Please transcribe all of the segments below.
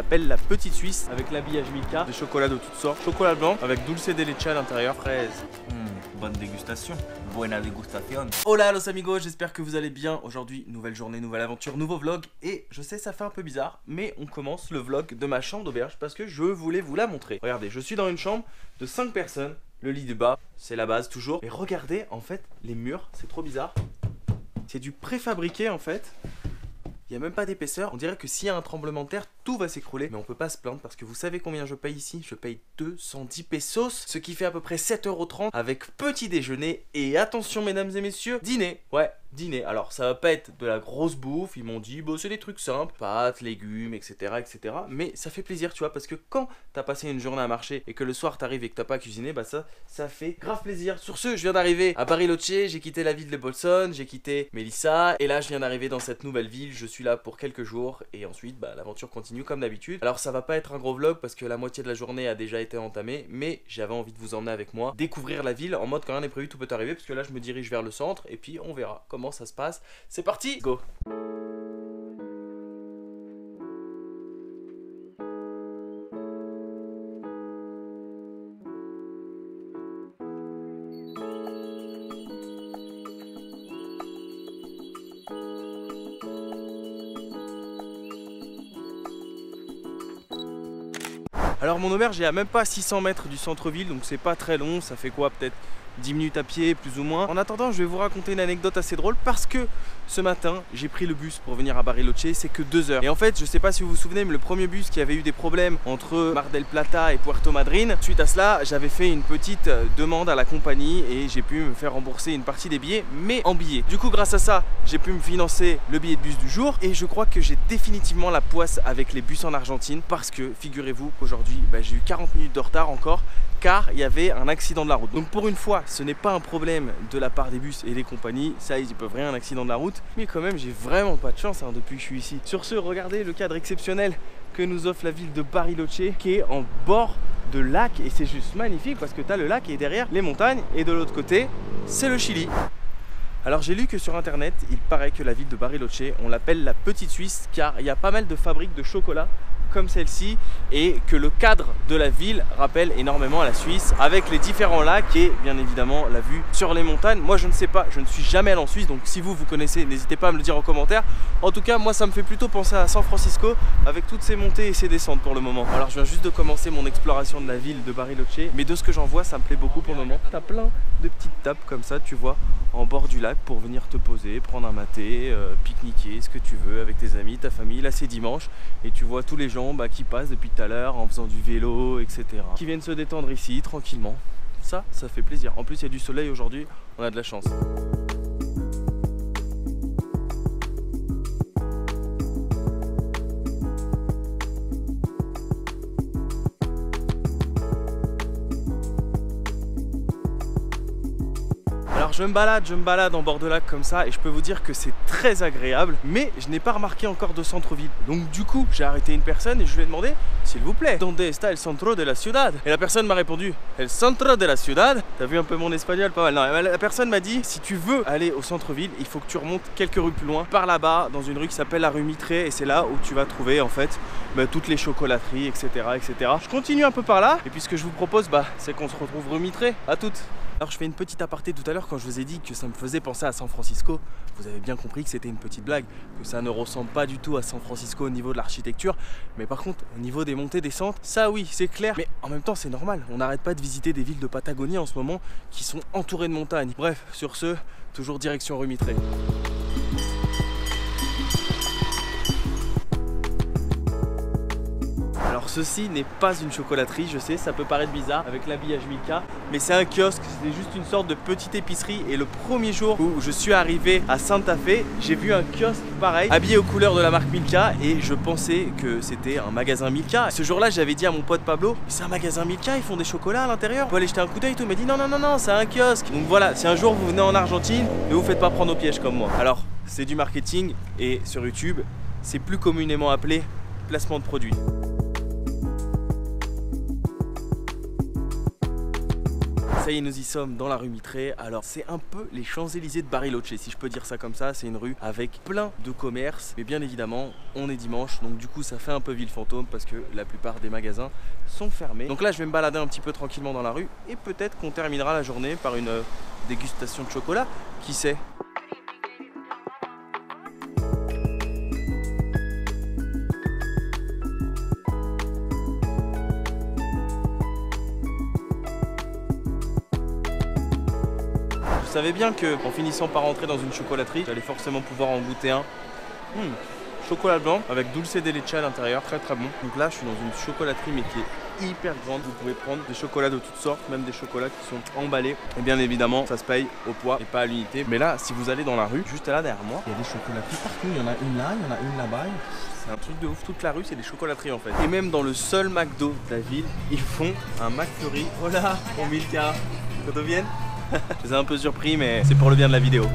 l'appelle la petite Suisse, avec l'habillage Milka, des chocolats de toutes sortes, chocolat blanc avec dulce de leche à l'intérieur, fraise. Bonne dégustation. Buena dégustation. Hola los amigos, j'espère que vous allez bien. Aujourd'hui, nouvelle journée, nouvelle aventure, nouveau vlog. Et je sais, ça fait un peu bizarre, mais on commence le vlog de ma chambre d'auberge parce que je voulais vous la montrer. Regardez, je suis dans une chambre de 5 personnes. Le lit du bas, c'est la base toujours. Et regardez, en fait, les murs, c'est trop bizarre. C'est du préfabriqué en fait. Il n'y a même pas d'épaisseur. On dirait que s'il y a un tremblement de terre, tout va s'écrouler. Mais on peut pas se plaindre parce que vous savez combien je paye ici? Je paye 210 pesos, ce qui fait à peu près 7,30 € avec petit déjeuner. Et attention mesdames et messieurs, dîner. Ouais, dîner. Alors ça va pas être de la grosse bouffe. Ils m'ont dit, bon c'est des trucs simples, pâtes, légumes, etc., etc. Mais ça fait plaisir, tu vois, parce que quand t'as passé une journée à marcher et que le soir t'arrives et que t'as pas cuisiné, bah ça fait grave plaisir. Sur ce, je viens d'arriver à Bariloche, j'ai quitté la ville de Bolson, j'ai quitté Melissa. Et là je viens d'arriver dans cette nouvelle ville. Je suis là pour quelques jours et ensuite bah, l'aventure continue comme d'habitude. Alors ça va pas être un gros vlog parce que la moitié de la journée a déjà été entamée, mais j'avais envie de vous emmener avec moi, découvrir la ville en mode quand rien n'est prévu tout peut arriver, parce que là je me dirige vers le centre et puis on verra comment ça se passe. C'est parti, go! Alors mon auberge est à même pas 600 mètres du centre-ville, donc c'est pas très long, ça fait quoi, peut-être 10 minutes à pied, plus ou moins. En attendant, je vais vous raconter une anecdote assez drôle parce que ce matin, j'ai pris le bus pour venir à Bariloche, c'est que 2 heures. Et en fait, je sais pas si vous vous souvenez, mais le premier bus qui avait eu des problèmes entre Mar del Plata et Puerto Madryn, suite à cela, j'avais fait une petite demande à la compagnie et j'ai pu me faire rembourser une partie des billets, mais en billets. Du coup, grâce à ça, j'ai pu me financer le billet de bus du jour et je crois que j'ai définitivement la poisse avec les bus en Argentine parce que, figurez-vous qu'aujourd'hui, j'ai eu 40 minutes de retard encore, car il y avait un accident de la route. Donc pour une fois, ce n'est pas un problème de la part des bus et des compagnies, ça ils y peuvent rien, un accident de la route, mais quand même j'ai vraiment pas de chance depuis que je suis ici. Sur ce, regardez le cadre exceptionnel que nous offre la ville de Bariloche, qui est en bord de lac, et c'est juste magnifique parce que tu as le lac et derrière les montagnes, et de l'autre côté, c'est le Chili. Alors j'ai lu que sur internet, il paraît que la ville de Bariloche, on l'appelle la petite Suisse, car il y a pas mal de fabriques de chocolat comme celle-ci et que le cadre de la ville rappelle énormément à la Suisse avec les différents lacs et bien évidemment la vue sur les montagnes. Moi je ne sais pas, je ne suis jamais allé en Suisse, donc si vous connaissez, n'hésitez pas à me le dire en commentaire. En tout cas moi ça me fait plutôt penser à San Francisco avec toutes ces montées et ces descentes pour le moment. Alors je viens juste de commencer mon exploration de la ville de Bariloche, mais de ce que j'en vois ça me plaît beaucoup pour le moment. T'as plein de petites tables comme ça, tu vois, en bord du lac pour venir te poser, prendre un maté, pique-niquer, ce que tu veux avec tes amis, ta famille. Là c'est dimanche et tu vois tous les gens qui passent depuis tout à l'heure en faisant du vélo, etc. Qui viennent se détendre ici tranquillement. Ça fait plaisir. En plus il y a du soleil aujourd'hui, on a de la chance. Alors je me balade en bord de lac comme ça et je peux vous dire que c'est très agréable, mais je n'ai pas remarqué encore de centre-ville. Donc du coup j'ai arrêté une personne et je lui ai demandé, s'il vous plaît, ¿Dónde está el centro de la ciudad? Et la personne m'a répondu, el centro de la ciudad. T'as vu un peu mon espagnol, pas mal. Non, la personne m'a dit, si tu veux aller au centre-ville, il faut que tu remontes quelques rues plus loin, par là-bas, dans une rue qui s'appelle la rue Mitre, et c'est là où tu vas trouver en fait toutes les chocolateries, etc., etc. Je continue un peu par là, et puis ce que je vous propose, c'est qu'on se retrouve rue Mitre. À toutes. Alors je fais une petite aparté tout à l'heure quand je vous ai dit que ça me faisait penser à San Francisco. Vous avez bien compris que c'était une petite blague, que ça ne ressemble pas du tout à San Francisco au niveau de l'architecture. Mais par contre, au niveau des montées, descentes, ça oui, c'est clair. Mais en même temps, c'est normal. On n'arrête pas de visiter des villes de Patagonie en ce moment qui sont entourées de montagnes. Bref, sur ce, toujours direction rue Mitre. Alors ceci n'est pas une chocolaterie, je sais, ça peut paraître bizarre avec l'habillage Milka, mais c'est un kiosque, c'est juste une sorte de petite épicerie. Et le premier jour où je suis arrivé à Santa Fe, j'ai vu un kiosque pareil, habillé aux couleurs de la marque Milka, et je pensais que c'était un magasin Milka. Ce jour-là, j'avais dit à mon pote Pablo, c'est un magasin Milka, ils font des chocolats à l'intérieur, on peut aller jeter un coup d'œil et tout. Il m'a dit non, non, non, non, c'est un kiosque. Donc voilà, si un jour vous venez en Argentine, ne vous faites pas prendre au piège comme moi. Alors, c'est du marketing et sur YouTube, c'est plus communément appelé placement de produits. Ça Ça y est, nous y sommes dans la rue Mitre. Alors c'est un peu les Champs-Élysées de Bariloche, si je peux dire ça comme ça. C'est une rue avec plein de commerces, mais bien évidemment on est dimanche, donc du coup ça fait un peu ville fantôme parce que la plupart des magasins sont fermés. Donc là je vais me balader un petit peu tranquillement dans la rue et peut-être qu'on terminera la journée par une dégustation de chocolat, qui sait. Je savais bien que en finissant par rentrer dans une chocolaterie, j'allais forcément pouvoir en goûter un. Chocolat blanc avec dulce de leche à l'intérieur, très très bon. Donc là je suis dans une chocolaterie mais qui est hyper grande. Vous pouvez prendre des chocolats de toutes sortes, même des chocolats qui sont emballés. Et bien évidemment ça se paye au poids et pas à l'unité. Mais là si vous allez dans la rue, juste là derrière moi, il y a des chocolateries partout. Il y en a une là, il y en a une là-bas. C'est un truc de ouf, toute la rue c'est des chocolateries en fait. Et même dans le seul McDo de la ville, ils font un McFlurry. Oh là, pour Milka, quand viennent. Je les ai un peu surpris mais c'est pour le bien de la vidéo.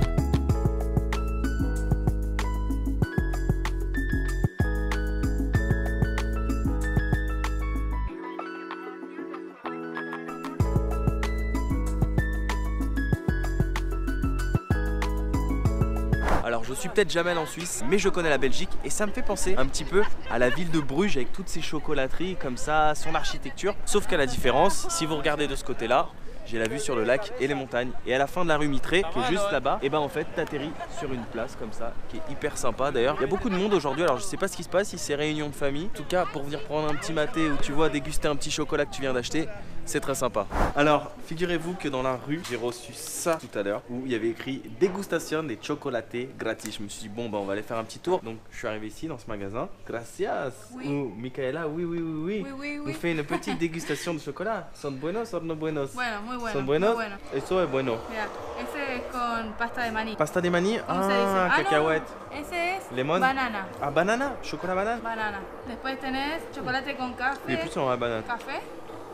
Alors je suis peut-être jamais allé en Suisse, mais je connais la Belgique et ça me fait penser un petit peu à la ville de Bruges avec toutes ces chocolateries comme ça, son architecture. Sauf qu'à la différence, si vous regardez de ce côté-là, j'ai la vue sur le lac et les montagnes. Et à la fin de la rue Mitre, qui est juste là-bas, et ben en fait t'atterris sur une place comme ça, qui est hyper sympa d'ailleurs. Il y a beaucoup de monde aujourd'hui, alors je sais pas ce qui se passe, si c'est réunion de famille. En tout cas, pour venir prendre un petit maté ou tu vois déguster un petit chocolat que tu viens d'acheter, c'est très sympa. Alors, figurez-vous que dans la rue, j'ai reçu ça tout à l'heure, où il y avait écrit dégustation des chocolatés gratis. Je me suis dit, bon, bah, on va aller faire un petit tour. Donc, je suis arrivé ici, dans ce magasin. Gracias. Oui. Micaela, oui. Nous fait une petite dégustation de chocolat. Son buenos o no buenos? Bueno, muy bueno. Son buenos? Muy bueno. Eso es bueno. Mira, ese es con pasta de maní. Pasta de maní? ¿Cómo se dice? Ah, no, cacahuète. ese es Lemon? banana. Ah, banana? Chocolat banane? Banana. Después tenés chocolate con Il est café. plus sur la banane. Café,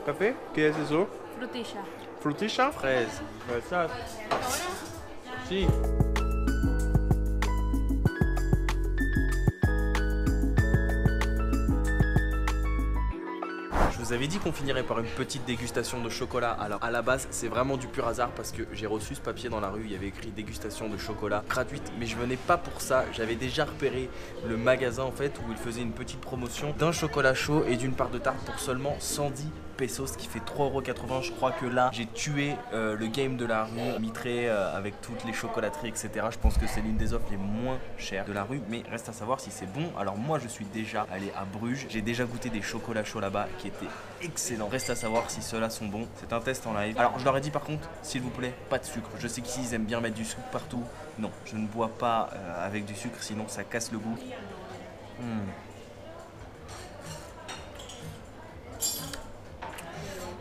Café? Qu'est-ce que c'est ça? frutilla. Frutilla? Fraise. Ça. Si. Je vous avais dit qu'on finirait par une petite dégustation de chocolat. Alors à la base c'est vraiment du pur hasard parce que j'ai reçu ce papier dans la rue, il y avait écrit dégustation de chocolat gratuite, mais je venais pas pour ça. J'avais déjà repéré le magasin en fait où il faisait une petite promotion d'un chocolat chaud et d'une part de tarte pour seulement 110 pesos, ce qui fait 3,80 €. Je crois que là j'ai tué le game de la rue Mitre avec toutes les chocolateries etc. Je pense que c'est l'une des offres les moins chères de la rue, mais reste à savoir si c'est bon. Alors moi je suis déjà allé à Bruges, j'ai déjà goûté des chocolats chauds là-bas qui étaient excellents. Reste à savoir si ceux-là sont bons. C'est un test en live. Alors je leur ai dit par contre, s'il vous plaît, pas de sucre. Je sais qu'ici ils aiment bien mettre du sucre partout. Non, je ne bois pas avec du sucre, sinon ça casse le goût.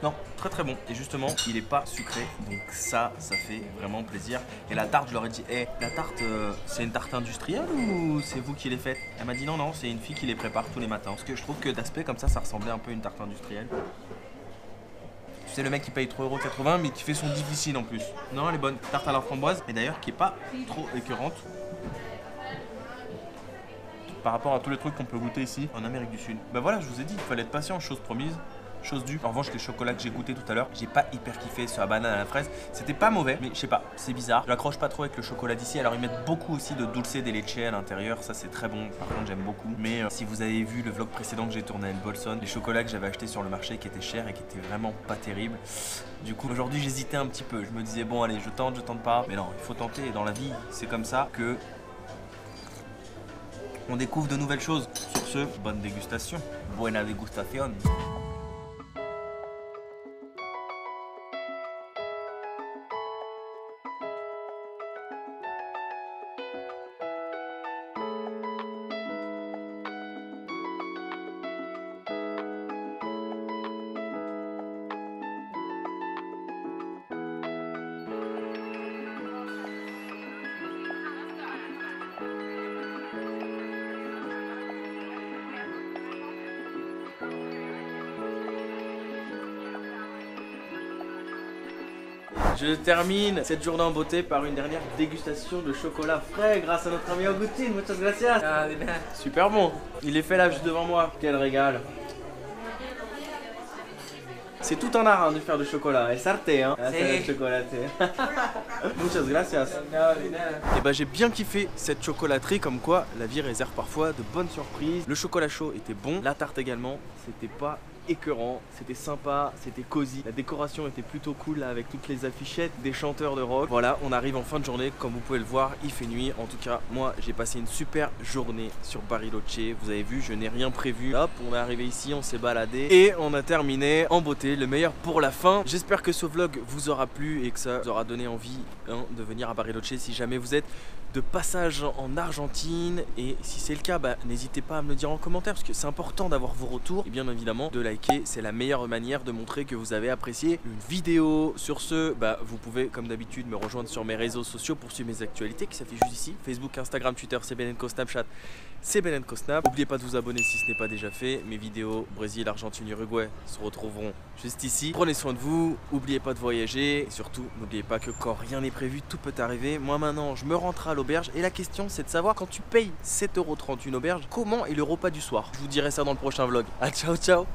Non, très très bon. Et justement, il est pas sucré. Donc ça fait vraiment plaisir. Et la tarte, je leur ai dit, la tarte, c'est une tarte industrielle ou c'est vous qui les faites? Elle m'a dit non, c'est une fille qui les prépare tous les matins. Parce que je trouve que d'aspect comme ça ressemblait un peu à une tarte industrielle. C'est le mec qui paye 3,80 € mais qui fait son difficile en plus. Non, elle est bonne. Tarte à la framboise. Et d'ailleurs, qui est pas trop écœurante. Par rapport à tous les trucs qu'on peut goûter ici en Amérique du Sud. Bah voilà, je vous ai dit, il fallait être patient, chose promise. Chose due. En revanche, les chocolats que j'ai goûté tout à l'heure, j'ai pas hyper kiffé sur la banane à la fraise. C'était pas mauvais, mais je sais pas, c'est bizarre. Je l'accroche pas trop avec le chocolat d'ici. Alors ils mettent beaucoup aussi de dulce de leche à l'intérieur. Ça c'est très bon. Par contre, j'aime beaucoup. Mais si vous avez vu le vlog précédent que j'ai tourné à El Bolson, les chocolats que j'avais achetés sur le marché qui étaient chers et qui étaient vraiment pas terribles. Du coup, aujourd'hui, j'hésitais un petit peu. Je me disais bon, allez, je tente pas. Mais non, il faut tenter. Et dans la vie, c'est comme ça que on découvre de nouvelles choses. Sur ce, bonne dégustation. Buena degustación. Je termine cette journée en beauté par une dernière dégustation de chocolat frais grâce à notre ami Agustin. Muchas gracias. Super bon. Il est fait là juste devant moi. Quel régal. C'est tout un art de faire du chocolat. El sarté, hein. Sí. El chocolaté. Muchas gracias. Et bah j'ai bien kiffé cette chocolaterie, comme quoi la vie réserve parfois de bonnes surprises. Le chocolat chaud était bon, la tarte également, c'était pas écœurant, c'était sympa, c'était cosy. La décoration était plutôt cool là, avec toutes les affichettes des chanteurs de rock. Voilà, on arrive en fin de journée, comme vous pouvez le voir, il fait nuit. En tout cas, moi j'ai passé une super journée sur Bariloche. Vous avez vu, je n'ai rien prévu. Hop, on est arrivé ici, on s'est baladé et on a terminé en beauté. Le meilleur pour la fin. J'espère que ce vlog vous aura plu et que ça vous aura donné envie de venir à Bariloche si jamais vous êtes de passage en Argentine, et si c'est le cas, bah, n'hésitez pas à me le dire en commentaire parce que c'est important d'avoir vos retours et bien évidemment de liker, c'est la meilleure manière de montrer que vous avez apprécié une vidéo. Sur ce, bah, vous pouvez comme d'habitude me rejoindre sur mes réseaux sociaux pour suivre mes actualités qui s'affichent juste ici, Facebook, Instagram, Twitter, c'est Benenco, Snapchat, c'est Benenco Snap. N'oubliez pas de vous abonner si ce n'est pas déjà fait. Mes vidéos Brésil, Argentine, Uruguay se retrouveront juste ici. Prenez soin de vous, n'oubliez pas de voyager et surtout n'oubliez pas que quand rien n'est prévu, tout peut arriver. Moi maintenant je me rentrerai à l'auberge et la question c'est de savoir, quand tu payes 7,30 € une auberge, comment est le repas du soir? Je vous dirai ça dans le prochain vlog. Ah, ciao ciao.